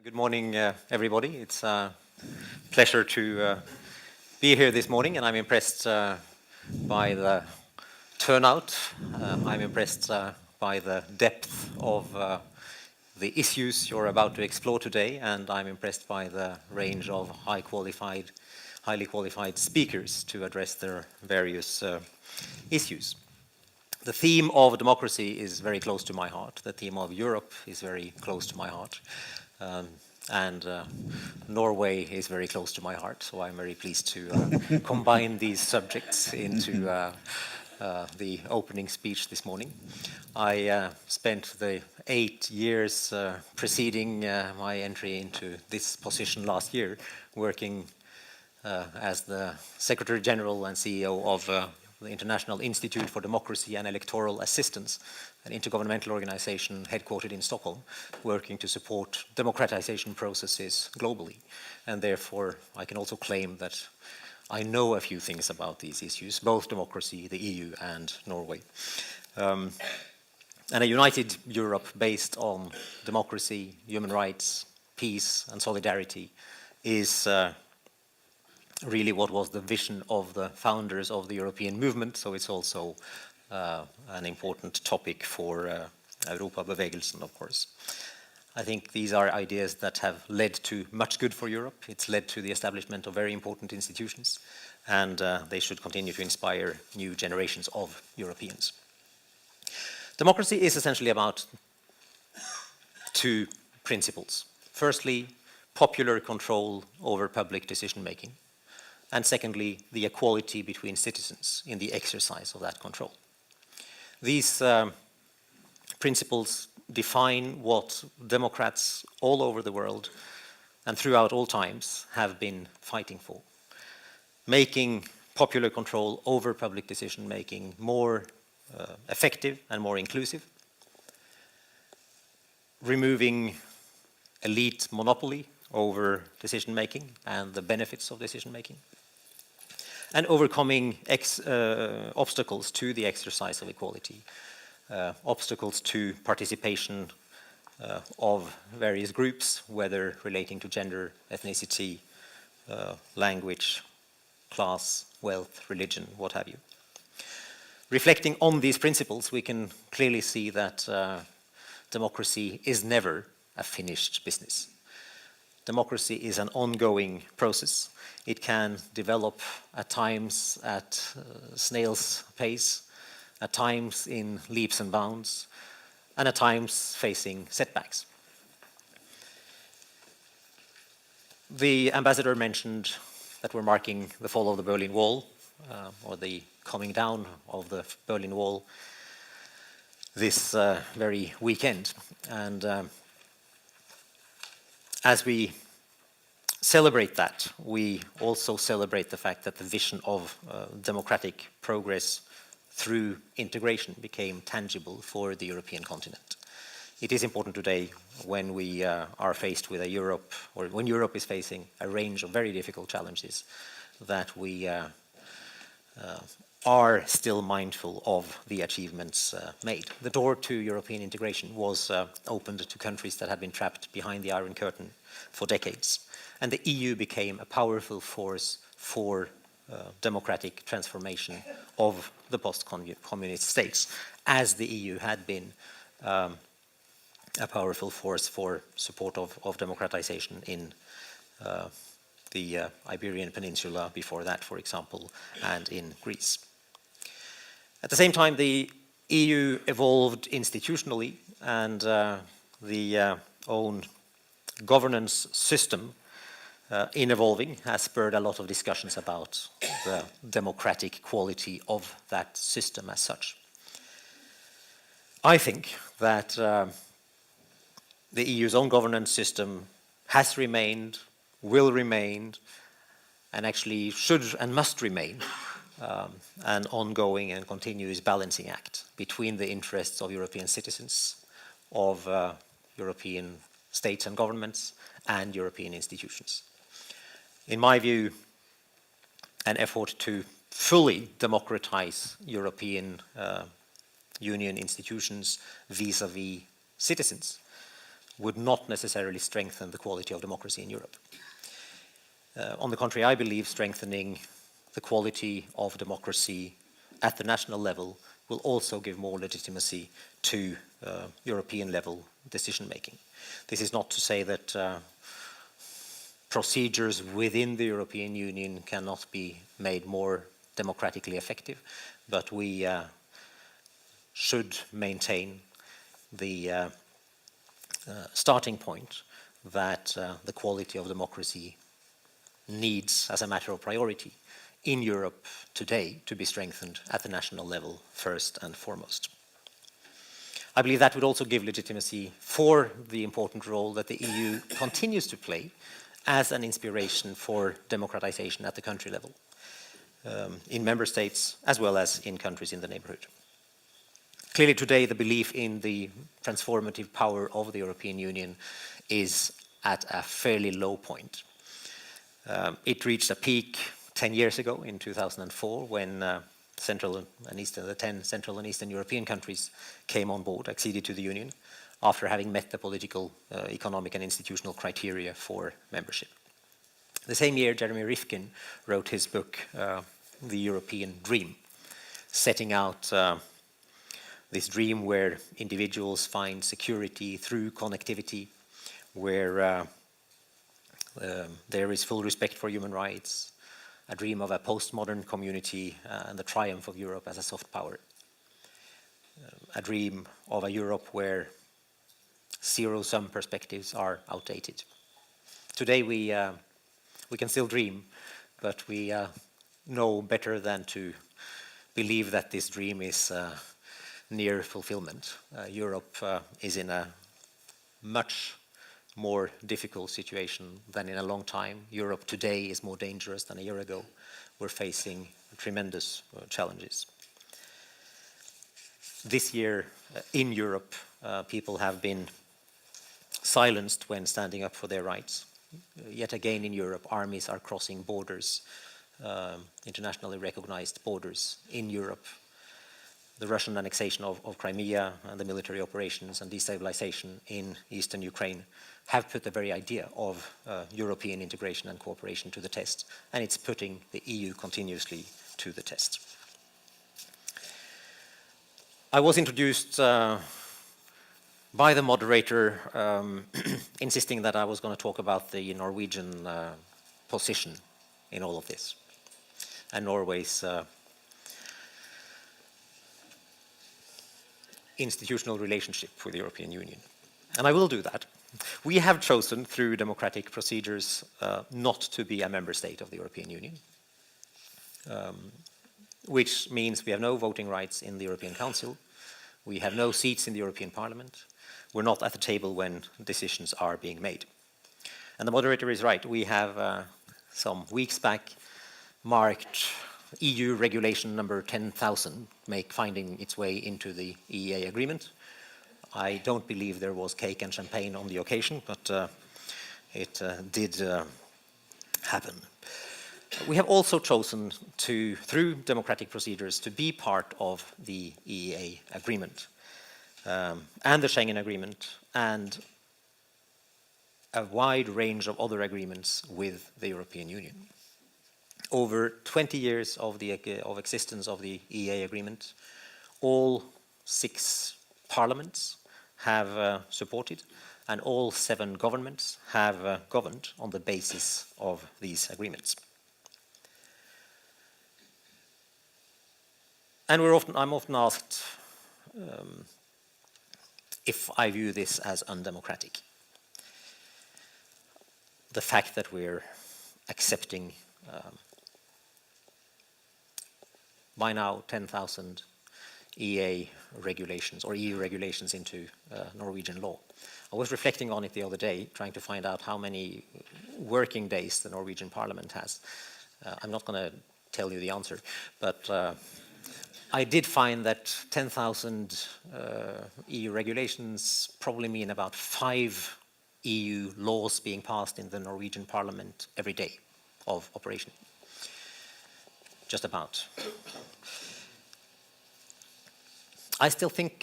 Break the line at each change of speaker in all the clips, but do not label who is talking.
Good morning, everybody. It's a pleasure to be here this morning, and I'm impressed by the turnout. I'm impressed by the depth of the issues you're about to explore today, and I'm impressed by the range of highly qualified speakers to address their various issues. The theme of democracy is very close to my heart. The theme of Europe is very close to my heart. And Norway is very close to my heart, so I'm very pleased to combine these subjects into the opening speech this morning. I spent the 8 years preceding my entry into this position last year working as the Secretary General and CEO of the International Institute for Democracy and Electoral Assistance, an intergovernmental organization headquartered in Stockholm, working to support democratization processes globally. And therefore, I can also claim that I know a few things about these issues, both democracy, the EU, and Norway. And a united Europe based on democracy, human rights, peace, and solidarity is really what was the vision of the founders of the European movement, so it's also an important topic for Europakonferansen, of course. I think these are ideas that have led to much good for Europe. It's led to the establishment of very important institutions, and they should continue to inspire new generations of Europeans. Democracy is essentially about two principles. Firstly, popular control over public decision-making. And secondly, the equality between citizens in the exercise of that control. These principles define what Democrats all over the world and throughout all times have been fighting for. Making popular control over public decision-making more effective and more inclusive. Removing elite monopoly over decision-making and the benefits of decision-making. And overcoming obstacles to the exercise of equality, obstacles to participation of various groups, whether relating to gender, ethnicity, language, class, wealth, religion, what have you. Reflecting on these principles, we can clearly see that democracy is never a finished business. Democracy is an ongoing process. It can develop at times at snail's pace, at times in leaps and bounds, and at times facing setbacks. The ambassador mentioned that we're marking the fall of the Berlin Wall, or the coming down of the Berlin Wall this very weekend. And as we celebrate that, we also celebrate the fact that the vision of democratic progress through integration became tangible for the European continent. It is important today when we are faced with a Europe, or when Europe is facing a range of very difficult challenges, that we are still mindful of the achievements made. The door to European integration was opened to countries that had been trapped behind the Iron Curtain for decades. And the EU became a powerful force for democratic transformation of the post-communist states, as the EU had been a powerful force for support of democratization in the Iberian Peninsula before that, for example, and in Greece. At the same time, the EU evolved institutionally, and the own governance system in evolving has spurred a lot of discussions about the democratic quality of that system as such. I think that the EU's own governance system has remained, will remain, and actually should and must remain an ongoing and continuous balancing act between the interests of European citizens, of European states and governments, and European institutions. In my view, an effort to fully democratize European Union institutions vis-à-vis citizens would not necessarily strengthen the quality of democracy in Europe. On the contrary, I believe strengthening the quality of democracy at the national level will also give more legitimacy to European level decision making. This is not to say that procedures within the European Union cannot be made more democratically effective, but we should maintain the starting point that the quality of democracy needs, as a matter of priority, in Europe today to be strengthened at the national level first and foremost. I believe that would also give legitimacy for the important role that the EU continues to play as an inspiration for democratization at the country level, in member states as well as in countries in the neighborhood. Clearly today the belief in the transformative power of the European Union is at a fairly low point. It reached a peak 10 years ago in 2004 when the 10 Central and Eastern European countries came on board, acceded to the Union, after having met the political, economic and institutional criteria for membership. The same year, Jeremy Rifkin wrote his book, The European Dream, setting out this dream where individuals find security through connectivity, where there is full respect for human rights, a dream of a postmodern community and the triumph of Europe as a soft power, a dream of a Europe where zero-sum perspectives are outdated. Today we can still dream, but we know better than to believe that this dream is near fulfillment. Europe is in a much more difficult situation than in a long time. Europe today is more dangerous than a year ago. We're facing tremendous challenges. This year in Europe, people have been silenced when standing up for their rights. Yet again in Europe, armies are crossing borders, internationally recognized borders in Europe. The Russian annexation of Crimea and the military operations and destabilization in eastern Ukraine have put the very idea of European integration and cooperation to the test, and it's putting the EU continuously to the test. I was introduced by the moderator insisting that I was going to talk about the Norwegian position in all of this, and Norway's institutional relationship with the European Union. And I will do that. We have chosen through democratic procedures not to be a member state of the European Union, which means we have no voting rights in the European Council, we have no seats in the European Parliament, we're not at the table when decisions are being made. And the moderator is right, we have some weeks back marked EU regulation number 10,000 finding its way into the EEA agreement. I don't believe there was cake and champagne on the occasion, but it did happen. We have also chosen to, through democratic procedures, to be part of the EEA agreement and the Schengen agreement and a wide range of other agreements with the European Union. Over 20 years of existence of the EEA agreement, all 6 parliaments have supported, and all 7 governments have governed on the basis of these agreements. And I'm often asked if I view this as undemocratic. The fact that we're accepting by now 10,000 EA regulations or EU regulations into Norwegian law. I was reflecting on it the other day, trying to find out how many working days the Norwegian Parliament has. I'm not going to tell you the answer, but I did find that 10,000 EU regulations probably mean about 5 EU laws being passed in the Norwegian Parliament every day of operation. Just about. I still think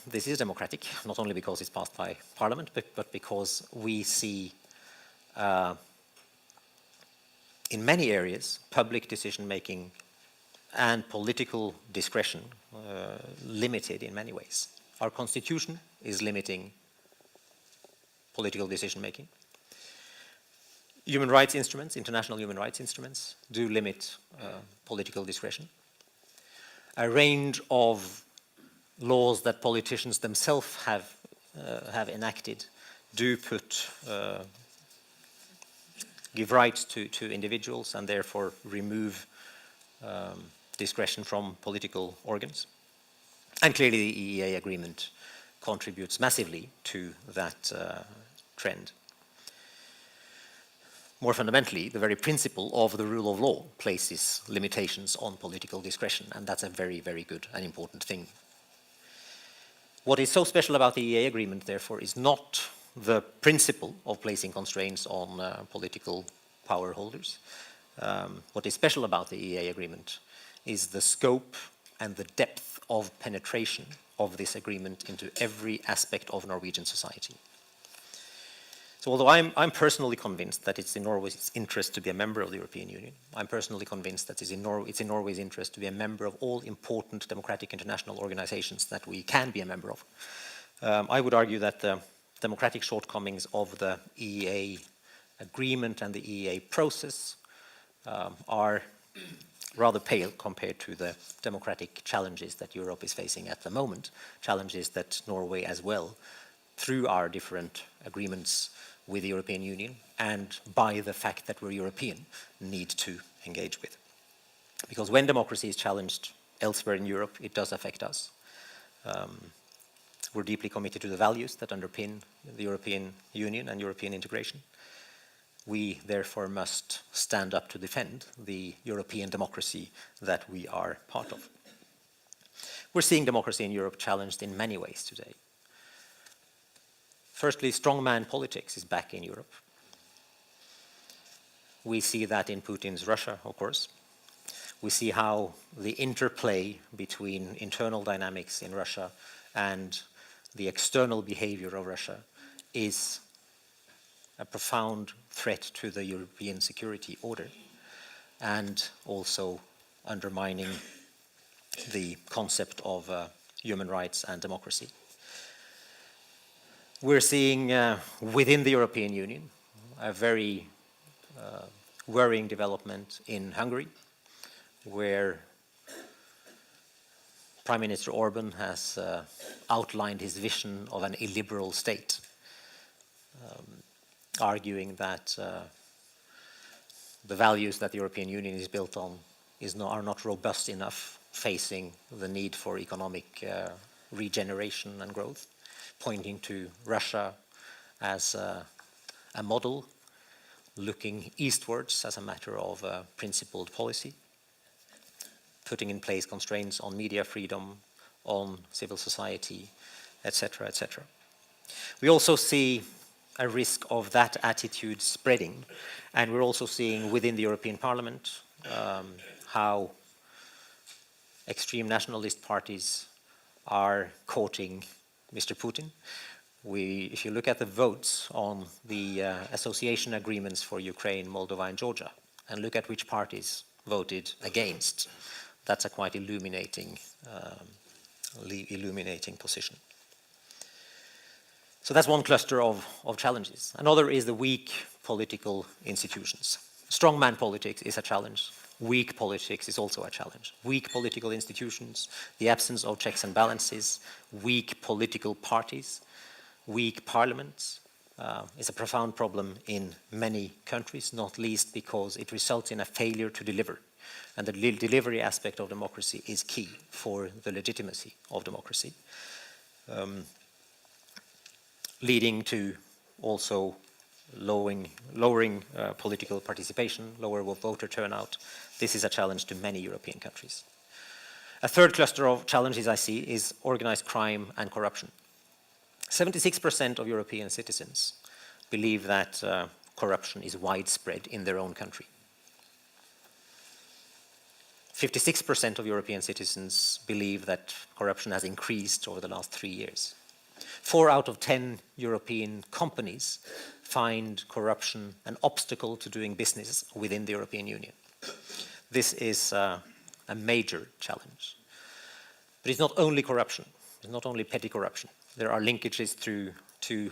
this is democratic, not only because it's passed by Parliament, but because we see in many areas public decision-making and political discretion limited in many ways. Our constitution is limiting political decision-making. Human rights instruments, international human rights instruments, do limit political discretion. A range of laws that politicians themselves have enacted do give rights to individuals and therefore remove discretion from political organs. And clearly the EEA agreement contributes massively to that trend. More fundamentally, the very principle of the rule of law places limitations on political discretion, and that's a very, very good and important thing. What is so special about the EEA agreement, therefore, is not the principle of placing constraints on political power holders. What is special about the EEA agreement is the scope and the depth of penetration of this agreement into every aspect of Norwegian society. So although I'm personally convinced that it's in Norway's interest to be a member of the European Union, I'm personally convinced that it's in Norway's interest to be a member of all important democratic international organizations that we can be a member of. I would argue that the democratic shortcomings of the EEA agreement and the EEA process are rather pale compared to the democratic challenges that Europe is facing at the moment, challenges that Norway as well, through our different agreements with the European Union and by the fact that we're European, need to engage with. Because when democracy is challenged elsewhere in Europe, it does affect us. We're deeply committed to the values that underpin the European Union and European integration. We therefore must stand up to defend the European democracy that we are part of. We're seeing democracy in Europe challenged in many ways today. Firstly, strongman politics is back in Europe. We see that in Putin's Russia, of course. We see how the interplay between internal dynamics in Russia and the external behavior of Russia is a profound threat to the European security order and also undermining the concept of human rights and democracy. We're seeing within the European Union a very worrying development in Hungary, where Prime Minister Orban has outlined his vision of an illiberal state, arguing that the values that the European Union is built on are not robust enough, facing the need for economic regeneration and growth, pointing to Russia as a model, looking eastwards as a matter of principled policy, putting in place constraints on media freedom, on civil society, etc., etc. We also see a risk of that attitude spreading, and we're also seeing within the European Parliament how extreme nationalist parties are courting Mr. Putin. If you look at the votes on the association agreements for Ukraine, Moldova, and Georgia, and look at which parties voted against, that's a quite illuminating position. So that's one cluster of challenges. Another is the weak political institutions. Strongman politics is a challenge. Weak politics is also a challenge. Weak political institutions, the absence of checks and balances, weak political parties, weak parliaments is a profound problem in many countries, not least because it results in a failure to deliver. And the delivery aspect of democracy is key for the legitimacy of democracy, leading to also lowering political participation, lower voter turnout. This is a challenge to many European countries. A third cluster of challenges I see is organized crime and corruption. 76% of European citizens believe that corruption is widespread in their own country. 56% of European citizens believe that corruption has increased over the last 3 years. 4 out of 10 European companies find corruption an obstacle to doing business within the European Union. This is a major challenge. But it's not only corruption, it's not only petty corruption. There are linkages to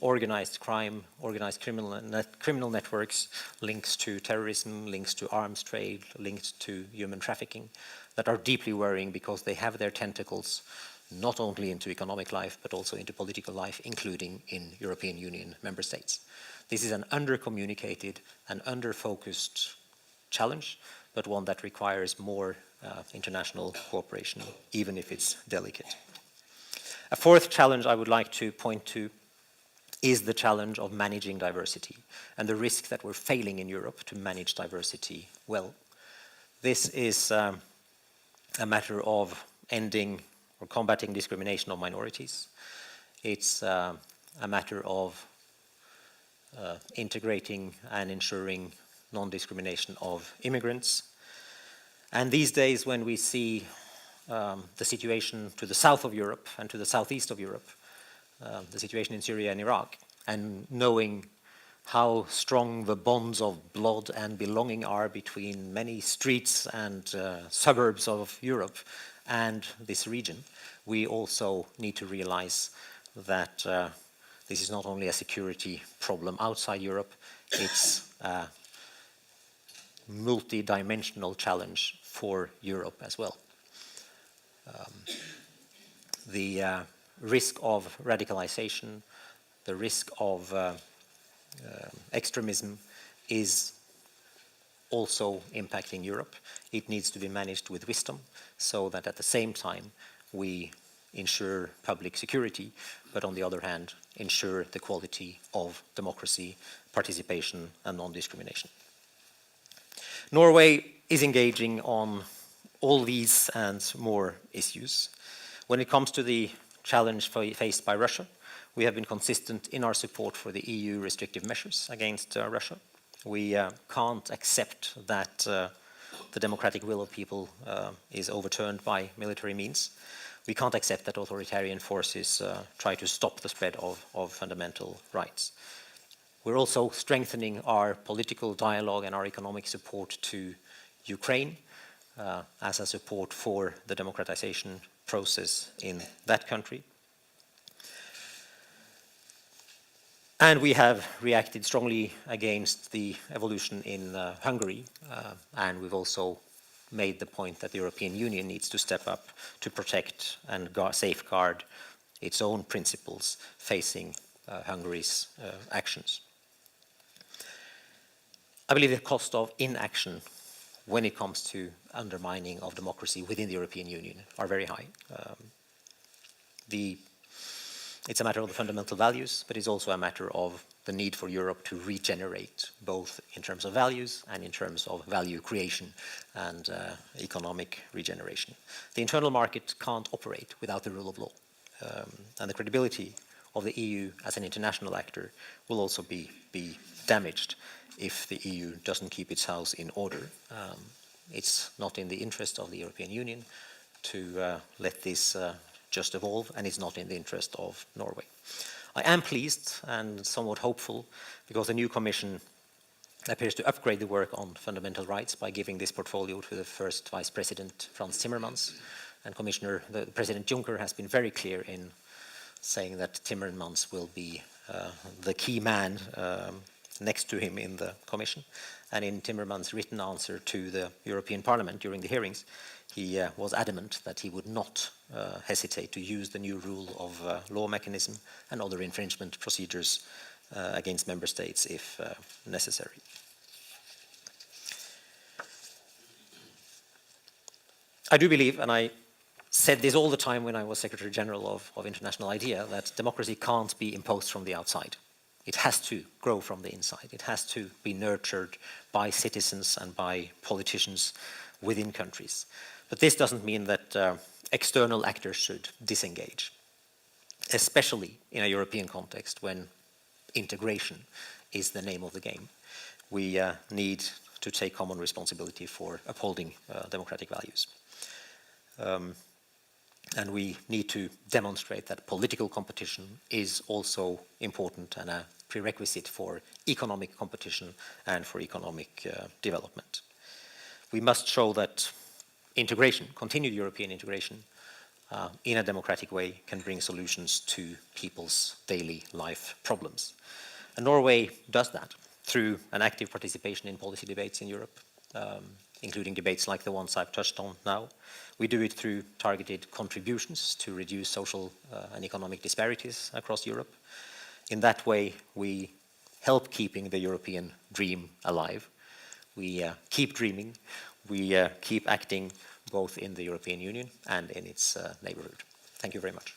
organized crime, organized criminal networks, links to terrorism, links to arms trade, links to human trafficking that are deeply worrying because they have their tentacles not only into economic life but also into political life, including in European Union member states. This is an under-communicated and under-focused challenge, but one that requires more international cooperation, even if it's delicate. A fourth challenge I would like to point to is the challenge of managing diversity and the risk that we're failing in Europe to manage diversity well. This is a matter of ending or combating discrimination of minorities. It's a matter of integrating and ensuring non-discrimination of immigrants. And these days, when we see the situation to the south of Europe and to the southeast of Europe, the situation in Syria and Iraq, and knowing how strong the bonds of blood and belonging are between many streets and suburbs of Europe and this region, we also need to realize that this is not only a security problem outside Europe, it's a multi-dimensional challenge for Europe as well. The risk of radicalization, the risk of extremism is also impacting Europe. It needs to be managed with wisdom so that at the same time we ensure public security, but on the other hand ensure the quality of democracy, participation and non-discrimination. Norway is engaging on all these and more issues. When it comes to the challenge faced by Russia, we have been consistent in our support for the EU restrictive measures against Russia. We can't accept that the democratic will of people is overturned by military means. We can't accept that authoritarian forces try to stop the spread of fundamental rights. We're also strengthening our political dialogue and our economic support to Ukraine as a support for the democratization process in that country. And we have reacted strongly against the evolution in Hungary, and we've also made the point that the European Union needs to step up to protect and safeguard its own principles facing Hungary's actions. I believe the cost of inaction when it comes to undermining of democracy within the European Union are very high. It's a matter of the fundamental values, but it's also a matter of the need for Europe to regenerate, both in terms of values and in terms of value creation and economic regeneration. The internal market can't operate without the rule of law, and the credibility of the EU as an international actor will also be damaged if the EU doesn't keep its house in order. It's not in the interest of the European Union to let this just evolve, and it's not in the interest of Norway. I am pleased and somewhat hopeful because the new Commission appears to upgrade the work on fundamental rights by giving this portfolio to the first Vice President, Frans Timmermans, and President Juncker has been very clear in saying that Timmermans will be the key man next to him in the Commission. And in Timmermans' written answer to the European Parliament during the hearings, he was adamant that he would not hesitate to use the new rule of law mechanism and other infringement procedures against member states if necessary. I do believe, and I said this all the time when I was Secretary General of International IDEA, that democracy can't be imposed from the outside. It has to grow from the inside. It has to be nurtured by citizens and by politicians within countries. But this doesn't mean that external actors should disengage, especially in a European context when integration is the name of the game. We need to take common responsibility for upholding democratic values. And we need to demonstrate that political competition is also important and a prerequisite for economic competition and for economic development. We must show that integration, continued European integration, in a democratic way can bring solutions to people's daily life problems. And Norway does that through an active participation in policy debates in Europe, including debates like the ones I've touched on now. We do it through targeted contributions to reduce social and economic disparities across Europe. In that way, we help keeping the European dream alive. We keep dreaming. We keep acting both in the European Union and in its neighborhood. Thank you very much.